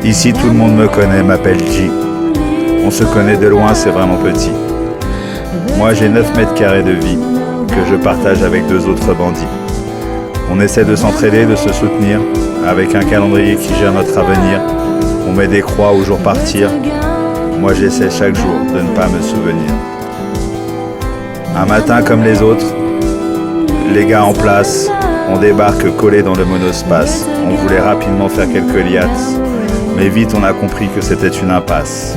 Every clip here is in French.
Ici tout le monde me connaît, m'appelle J. On se connaît de loin, c'est vraiment petit. Moi j'ai 9 mètres carrés de vie que je partage avec 2 autres bandits. On essaie de s'entraider, de se soutenir, avec un calendrier qui gère notre avenir. On met des croix au jour partir. Moi j'essaie chaque jour de ne pas me souvenir. Un matin comme les autres, les gars en place, on débarque collés dans le monospace. On voulait rapidement faire quelques liasses, mais vite on a compris que c'était une impasse.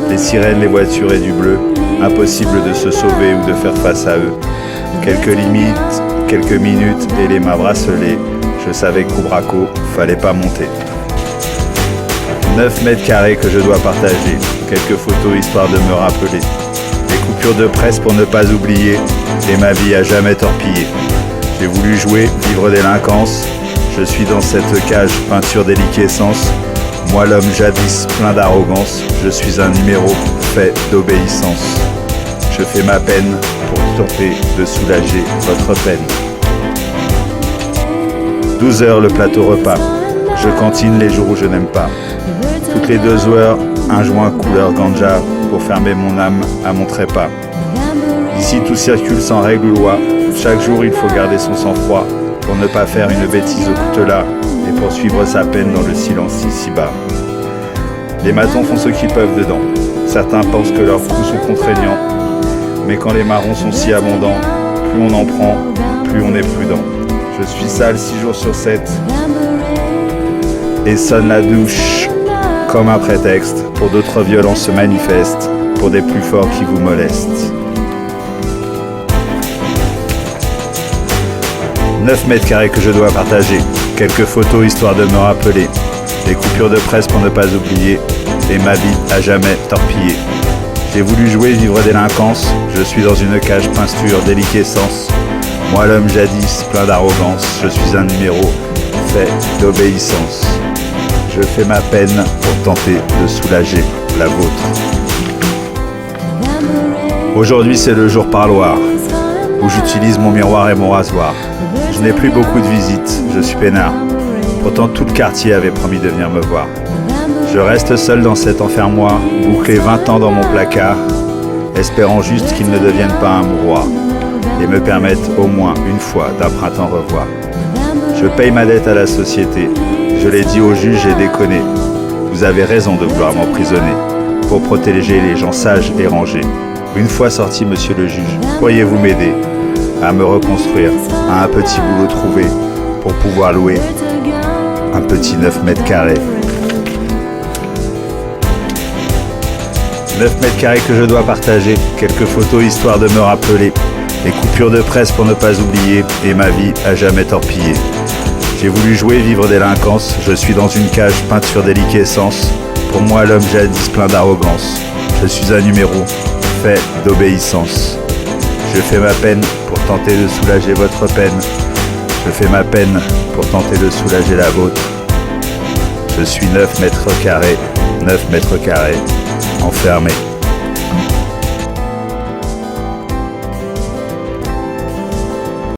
Les sirènes, les voitures et du bleu, impossible de se sauver ou de faire face à eux. Quelques limites, quelques minutes et les mains bracelées, je savais que coup braco, fallait pas monter. 9 mètres carrés que je dois partager, quelques photos histoire de me rappeler. Des coupures de presse pour ne pas oublier, et ma vie à jamais torpillée. J'ai voulu jouer, vivre délinquance, je suis dans cette cage, peinture déliquescence. Moi l'homme jadis, plein d'arrogance, je suis un numéro fait d'obéissance. Je fais ma peine pour tenter de soulager votre peine. 12 heures le plateau repas, je cantine les jours où je n'aime pas. Toutes les 2 heures, un joint couleur ganja pour fermer mon âme à mon trépas. Ici tout circule sans règle ou loi, chaque jour il faut garder son sang-froid pour ne pas faire une bêtise au coutelas et poursuivre sa peine dans le silence ici-bas. Les matons font ce qu'ils peuvent dedans, certains pensent que leurs coups sont contraignants, mais quand les marrons sont si abondants, plus on en prend, plus on est prudent. Je suis sale 6 jours sur 7 et sonne la douche comme un prétexte pour d'autres violences se manifestent, pour des plus forts qui vous molestent. 9 mètres carrés que je dois partager, quelques photos histoire de me rappeler, des coupures de presse pour ne pas oublier, et ma vie à jamais torpillée. J'ai voulu jouer, vivre délinquance, je suis dans une cage peinture déliquescence. Moi l'homme jadis, plein d'arrogance, je suis un numéro fait d'obéissance. Je fais ma peine pour tenter de soulager la vôtre. Aujourd'hui c'est le jour parloir, où j'utilise mon miroir et mon rasoir. Je n'ai plus beaucoup de visites, je suis peinard. Pourtant tout le quartier avait promis de venir me voir. Je reste seul dans cet enfermoir, bouclé 20 ans dans mon placard, espérant juste qu'il ne devienne pas un mouroir, et me permette au moins une fois d'un printemps revoir. Je paye ma dette à la société, je l'ai dit au juge, j'ai déconné. Vous avez raison de vouloir m'emprisonner, pour protéger les gens sages et rangés. Une fois sorti, monsieur le juge, pourriez-vous m'aider à me reconstruire, à un petit boulot trouvé, pour pouvoir louer un petit 9 mètres carrés. 9 mètres carrés que je dois partager, quelques photos histoire de me rappeler, les coupures de presse pour ne pas oublier, et ma vie à jamais torpillée. J'ai voulu jouer, vivre délinquance, je suis dans une cage peinture déliquescence. Pour moi l'homme jadis plein d'arrogance, je suis un numéro fait d'obéissance. Je fais ma peine pour tenter de soulager votre peine. Je fais ma peine pour tenter de soulager la vôtre. Je suis 9 mètres carrés, enfermé.